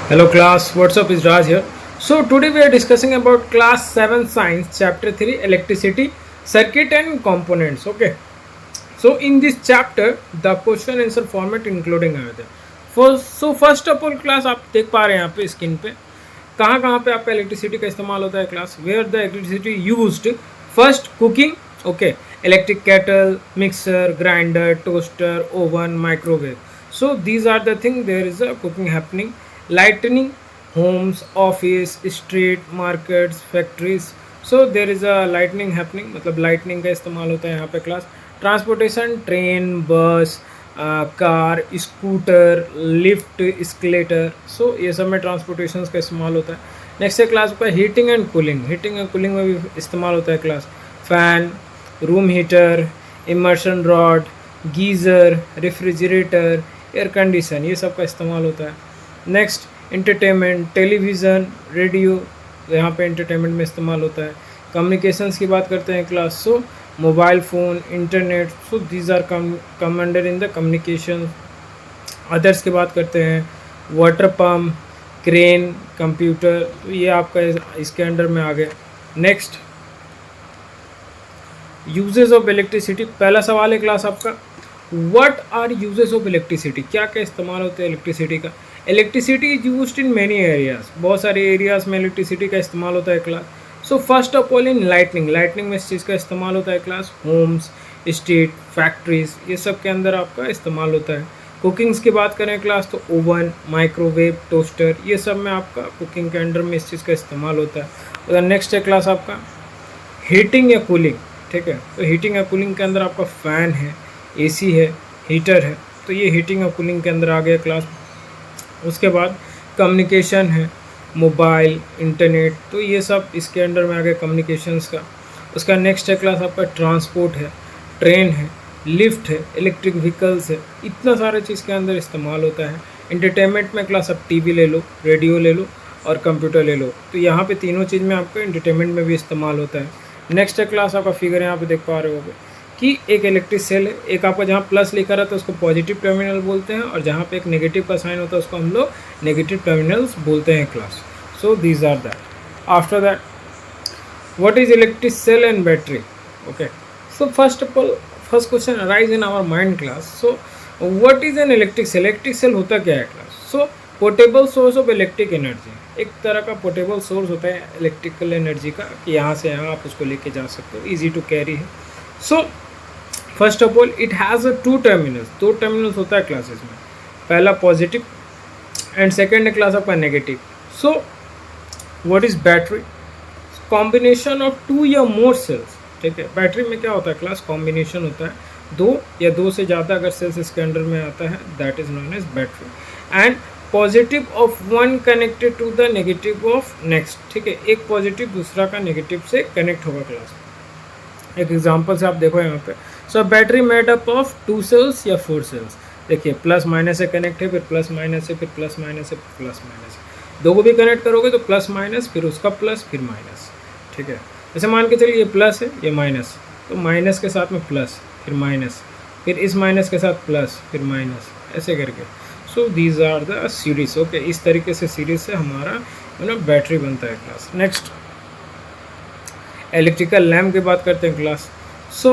Hello class, what's up, is Raj here. So today we are discussing about class 7 science chapter 3 electricity circuit and components. Okay. So in this chapter the question answer format including are there. First of all class आप देख पा रहे हैं यहाँ पे screen पे कहाँ कहाँ पे आपका इलेक्ट्रिसिटी का इस्तेमाल होता है class. Where the electricity used. First cooking. Okay. Electric kettle, mixer, grinder, toaster, oven, microwave. So these are the thing, there is a cooking happening. Lightning, homes, office, street, markets, factories. So there is a lightning happening, मतलब lightning का इस्तेमाल होता है यहाँ पे class. Transportation, train, बस, car, scooter, lift, skeletal. सो ये सब में ट्रांसपोर्टेशन का इस्तेमाल होता है. नेक्स्ट है क्लास का heating and cooling. Heating and cooling में भी इस्तेमाल होता है class. Fan, room heater, immersion rod, geyser, refrigerator, air condition, ये सब का इस्तेमाल होता है. नेक्स्ट इंटरटेनमेंट, टेलीविज़न, रेडियो, यहाँ पे इंटरटेनमेंट में इस्तेमाल होता है. कम्युनिकेशंस की बात करते हैं class. So mobile phone, internet. So these are come under in the communication. Others की बात करते हैं वाटर पम्प, क्रेन, कंप्यूटर. तो ये आपका इसके अंडर में आ गए. Next uses of electricity. पहला सवाल है क्लास आपका, what are uses of electricity. क्या क्या इस्तेमाल होता है इलेक्ट्रिसिटी का. Electricity is used in many areas. बहुत सारे एरियाज में इलेक्ट्रिसिटी का इस्तेमाल होता है class. So first of all in lightning. Lightning में इस चीज़ का इस्तेमाल होता है क्लास. होम्स, स्ट्रीट, फैक्ट्रीज, ये सब के अंदर आपका इस्तेमाल होता है. कुकिंग्स की बात करें क्लास तो ओवन, माइक्रोवेव, टोस्टर, ये सब में आपका कुकिंग के अंडर में इस चीज़ का इस्तेमाल होता है. और नेक्स्ट है क्लास आपका हीटिंग या कूलिंग. ठीक है, तो हीटिंग या कूलिंग के अंदर आपका फ़ैन है, एसी है, हीटर है. तो ये हीटिंग और कूलिंग के अंदर आ गया क्लास. उसके बाद कम्युनिकेशन है, मोबाइल, इंटरनेट. तो ये सब इसके अंडर में आ गया कम्युनिकेशंस का. उसका नेक्स्ट है क्लास आपका ट्रांसपोर्ट है, ट्रेन है, लिफ्ट है, इलेक्ट्रिक व्हीकल्स है. इतना सारे चीज़ के अंदर इस्तेमाल होता है. इंटरटेनमेंट में क्लास आप टीवी ले लो, रेडियो ले लो और कंप्यूटर ले लो. तो यहाँ पे तीनों चीज़ में आपका इंटरटेनमेंट में भी इस्तेमाल होता है. नेक्स्ट है क्लास आपका फिगर यहाँ पे देख पा रहे होगे कि एक इलेक्ट्रिक सेल है. एक आपका जहाँ प्लस लिखा रहता है उसको पॉजिटिव टर्मिनल बोलते हैं, और जहाँ पे एक नेगेटिव का साइन होता है उसको हम लोग नेगेटिव टर्मिनल्स बोलते हैं class. So these are that. After that what is electric cell and battery. Okay. So first of all first question arise in our mind class. So what is an electric cell. Electric cell होता क्या है class. So portable source of electric energy. एक तरह का portable source होता है electrical energy का, कि यहाँ से यहाँ आप उसको लेके जा सकते हो, ईजी टू कैरी है. So first of all it has a two terminals. दो टर्मिनल्स होता है क्लासेस में. पहला पॉजिटिव एंड सेकेंड है क्लास आपका negative. So what is battery. Combination of two या मोर सेल्स. ठीक है, बैटरी में क्या होता है क्लास, कॉम्बिनेशन होता है दो या दो से ज़्यादा अगर सेल्स इसके अंडर में आता है, that is known as battery. And positive of one connected to the negative of next. ठीक है, एक पॉजिटिव दूसरा का नेगेटिव से कनेक्ट होगा क्लास. एक एग्जांपल से आप देखो यहाँ पे. So battery made up of two cells या फोर सेल्स. देखिए प्लस माइनस से कनेक्ट है, फिर प्लस माइनस से, फिर प्लस माइनस से, फिर प्लस माइनस. दो को भी कनेक्ट करोगे तो प्लस माइनस, फिर उसका प्लस, फिर माइनस. ठीक है, जैसे मान के चलिए ये प्लस है, ये माइनस, तो माइनस के साथ में प्लस, फिर माइनस, फिर इस माइनस के साथ प्लस, फिर माइनस, ऐसे करके. So these are the series. Okay, इस तरीके से सीरीज से हमारा बैटरी बनता है क्लास. नेक्स्ट इलेक्ट्रिकल लैम्प की बात करते हैं class. So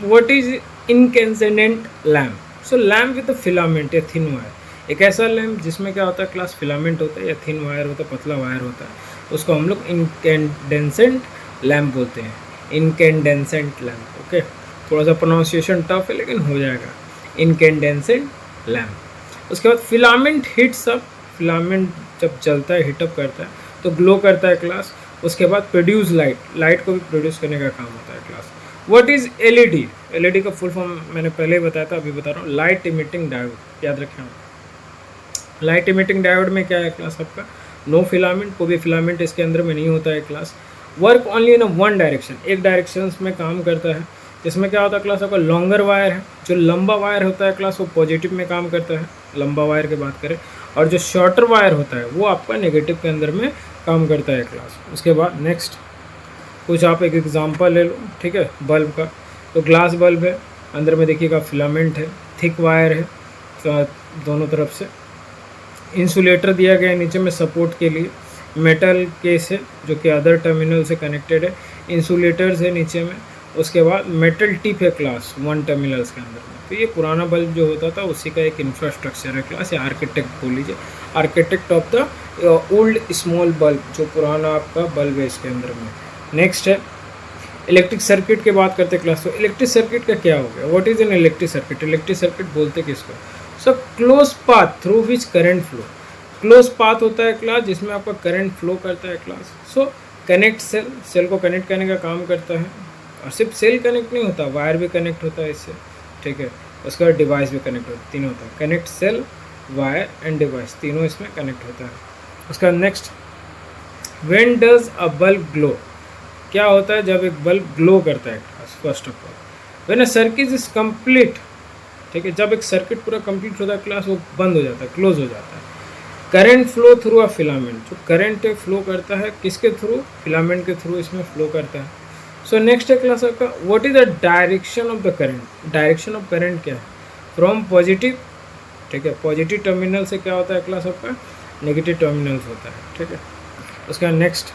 what is incandescent lamp. So lamp with filament या थिन वायर. एक ऐसा लैम्प जिसमें क्या होता है क्लास, फिलामेंट होता है या थिन वायर होता है, पतला वायर होता है, उसको हम लोग इनकैंडेंसेंट लैम्प बोलते हैं. इनकैंडेंसेंट लैम्प. ओके, थोड़ा सा प्रोनाउंसिएशन टफ है लेकिन हो जाएगा. इनकैंडेंसेंट लैम्प. उसके बाद फिलामेंट हीट्स अप. फिलामेंट जब जलता है, हीटअप करता है तो ग्लो करता है क्लास. उसके बाद प्रोड्यूस लाइट. लाइट को भी प्रोड्यूस करने का काम होता है class. What is LED. LED का फुल फॉर्म मैंने पहले ही बताया था, अभी बता रहा हूँ. Light emitting diode. याद रखें आप. लाइट इमिटिंग डायोड में क्या है क्लास आपका, नो फिलामेंट. कोई भी फिलामेंट इसके अंदर में नहीं होता है class. Work only in one direction. एक डायरेक्शन में काम करता है. जिसमें क्या होता है क्लास आपका, लॉन्गर वायर है. जो लंबा वायर होता है क्लास वो पॉजिटिव में काम करता है, लंबा वायर की बात करें. और जो शॉर्टर वायर होता है वो आपका नेगेटिव के अंदर में काम करता है क्लास. उसके बाद नेक्स्ट कुछ आप एक एग्जांपल ले लो. ठीक है, बल्ब का. तो ग्लास बल्ब है, अंदर में देखिएगा फिलामेंट है, थिक वायर है दोनों तरफ से. इंसुलेटर दिया गया है नीचे में सपोर्ट के लिए, मेटल केस है जो कि अदर टर्मिनल से कनेक्टेड है, इंसुलेटर्स है नीचे में, उसके बाद मेटल टिप है क्लास 1 टर्मिनल्स के अंदर में। तो ये पुराना बल्ब जो होता था उसी का एक इंफ्रास्ट्रक्चर है क्लास, या आर्किटेक्ट बोल लीजिए, architect of the old small bulb, जो पुराना आपका बल्ब है इसके अंदर में। नेक्स्ट है इलेक्ट्रिक सर्किट की बात करते हैं क्लास। तो इलेक्ट्रिक सर्किट का क्या हो गया, what is an electric circuit? Electric circuit बोलते किसको? So close path through which current flow. Close path होता है क्लास जिसमें आपका करंट फ्लो करता है class. So connect cell, cell को कनेक्ट करने का काम करता है, और सिर्फ सेल कनेक्ट नहीं होता, वायर भी कनेक्ट होता है इससे, ठीक है। उसके बाद डिवाइस भी कनेक्ट होता है, तीनों होता है, connect cell, wire and device, तीनों इसमें कनेक्ट होता है। उसका next, when does a bulb glow? क्या होता है जब एक बल्ब ग्लो करता है class? First of all, when a circuit is complete, ठीक है, जब एक सर्किट पूरा कंप्लीट होता है क्लास, वो बंद हो जाता है, क्लोज हो जाता है। Current flow through a filament, जो करंट फ्लो करता है किसके थ्रू? फिलामेंट के थ्रू इसमें फ्लो करता है। सो नेक्स्ट है क्लास आपका, what is the direction of the current? Direction of current क्या है? फ्रॉम पॉजिटिव, ठीक है, पॉजिटिव टर्मिनल से क्या होता है क्लास आपका? नेगेटिव टर्मिनल्स होता है, ठीक है। उसका next,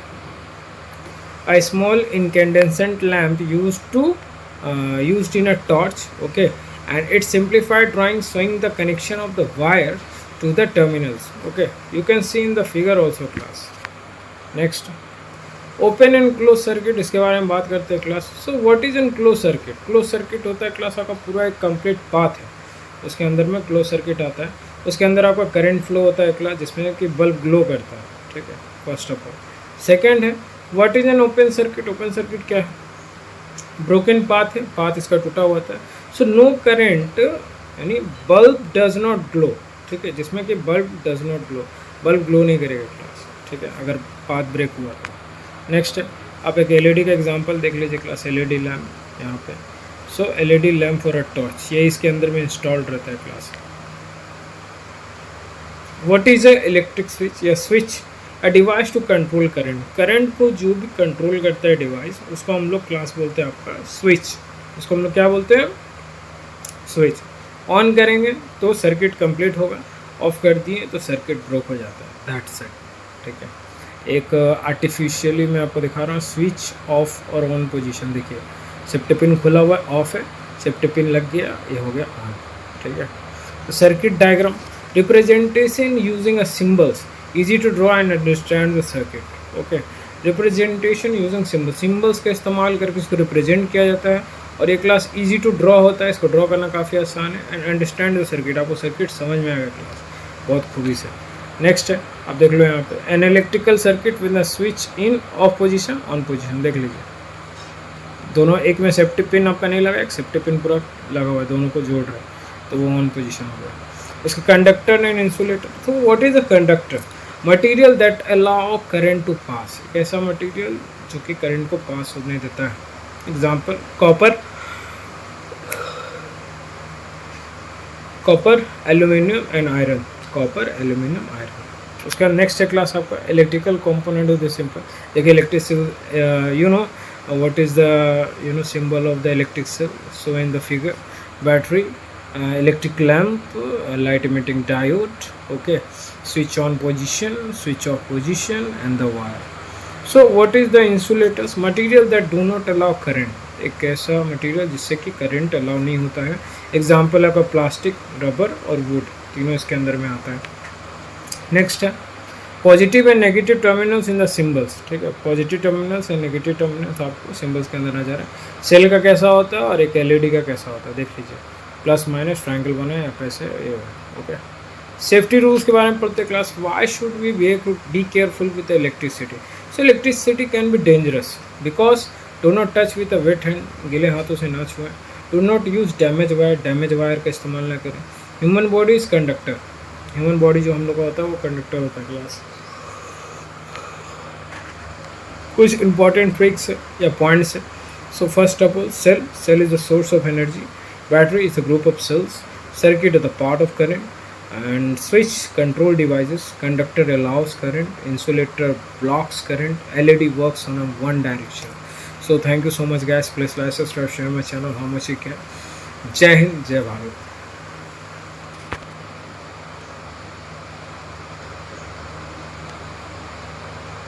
a small incandescent lamp used in a torch, okay, and it simplified drawing showing the connection of the wire to the terminals, okay, you can see in the figure also class. Next, open and close circuit, इसके बारे में बात करते हैं class. So what is N close circuit? Close circuit होता है class आपका पूरा एक कंप्लीट पाथ है, उसके अंदर में क्लोज सर्किट आता है, उसके अंदर आपका करंट फ्लो होता है क्लास, जिसमें कि बल्ब ग्लो करता है, ठीक है, फर्स्ट ऑफ ऑल। सेकेंड है, what is an open circuit? Open circuit क्या है? ब्रोकन पाथ है, पाथ इसका टूटा हुआ था। सो नो करेंट, यानी बल्ब डज नॉट ग्लो, ठीक है, जिसमें कि bulb does not glow, bulb glow नहीं करेगा क्लास, ठीक है, अगर पाथ ब्रेक हुआ तो। नेक्स्ट है, आप एक एलईडी का एग्जांपल देख लीजिए क्लास, एलईडी लैम्प यहाँ पे। So LED lamp for a torch, ये इसके अंदर में इंस्टॉल्ड रहता है class. What is a electric switch? या switch a device to control current, current को जो भी कंट्रोल करता है डिवाइस, उसको हम लोग क्लास बोलते हैं आपका स्विच। उसको हम लोग क्या बोलते हैं? स्विच। ऑन करेंगे तो सर्किट कंप्लीट होगा, ऑफ कर दिए तो सर्किट ब्रोक हो जाता है, दैट्स इट, ठीक है। एक आर्टिफिशियली मैं आपको दिखा रहा हूँ, स्विच ऑफ और ऑन पोजीशन देखिए, सेफ्टी पिन खुला हुआ है, ऑफ है, सेफ्टी पिन लग गया, ये हो गया ऑन, ठीक है। तो circuit diagram, representation using a symbols, easy to draw and understand the circuit, okay. Representation using symbol, symbols का इस्तेमाल करके इसको रिप्रेजेंट किया जाता है, और ये क्लास इजी टू ड्रॉ होता है, इसको ड्रॉ करना काफ़ी आसान है, एंड अंडरस्टैंड द सर्किट, आपको सर्किट समझ में आएगा क्लास बहुत खूबी से। नेक्स्ट है, आप देख लो यहाँ पे, an electrical circuit with a switch in of position on position, देख लीजिए दोनों, एक में सेफ्टी पिन आपका नहीं लगा, एक सेफ्टी पिन पूरा लगा हुआ है, दोनों को जोड़ रहा है, तो वो ऑन पोजीशन हो गया। इसका कंडक्टर एंड इंसुलेटर, तो what is a conductor? Material that allow current to pass, एक ऐसा मटेरियल जो कि करंट को पास होने देता है। Example, copper, aluminium and iron, copper, aluminium, iron. उसका नेक्स्ट है क्लास आपका electrical component of the simple, देखिए electric, you know what is the symbol of the electric cell, so in the figure, battery, electric lamp, light emitting diode, okay, switch on position, switch off position, and the wire. So what is the insulators? Material that do not allow current, एक ऐसा material जिससे कि current allow नहीं होता है। Example आपका plastic, rubber और would, तीनों इसके अंदर में आता है। नेक्स्ट है positive and negative terminals in the symbols, ठीक है, positive terminals and negative terminals आपको सिंबल्स के अंदर नजर है। सेल का कैसा होता है और एक एलईडी का कैसा होता है, देख लीजिए, प्लस माइनस ट्रायंगल बना है, ऐसे ये, ओके। सेफ्टी रूल्स के बारे में पढ़ते class, why should we be careful with electricity? So electricity can be dangerous because do not touch with a wet hand, गीले हाथों से ना छुएं। Do not use damage wire का इस्तेमाल ना करें। Human body is conductor, human body जो हम लोग का होता है वो कंडक्टर होता है क्लास। कुछ इंपॉर्टेंट ट्रिक्स है या पॉइंट्स है। So first of all, cell is the source of energy, battery is a group of cells, circuit is the part of current, and switch control devices, conductor allows current, insulator blocks current, LED works on a one direction. So thank you so much guys, please like, subscribe, share my channel how much you can. जय हिंद, जय भारत।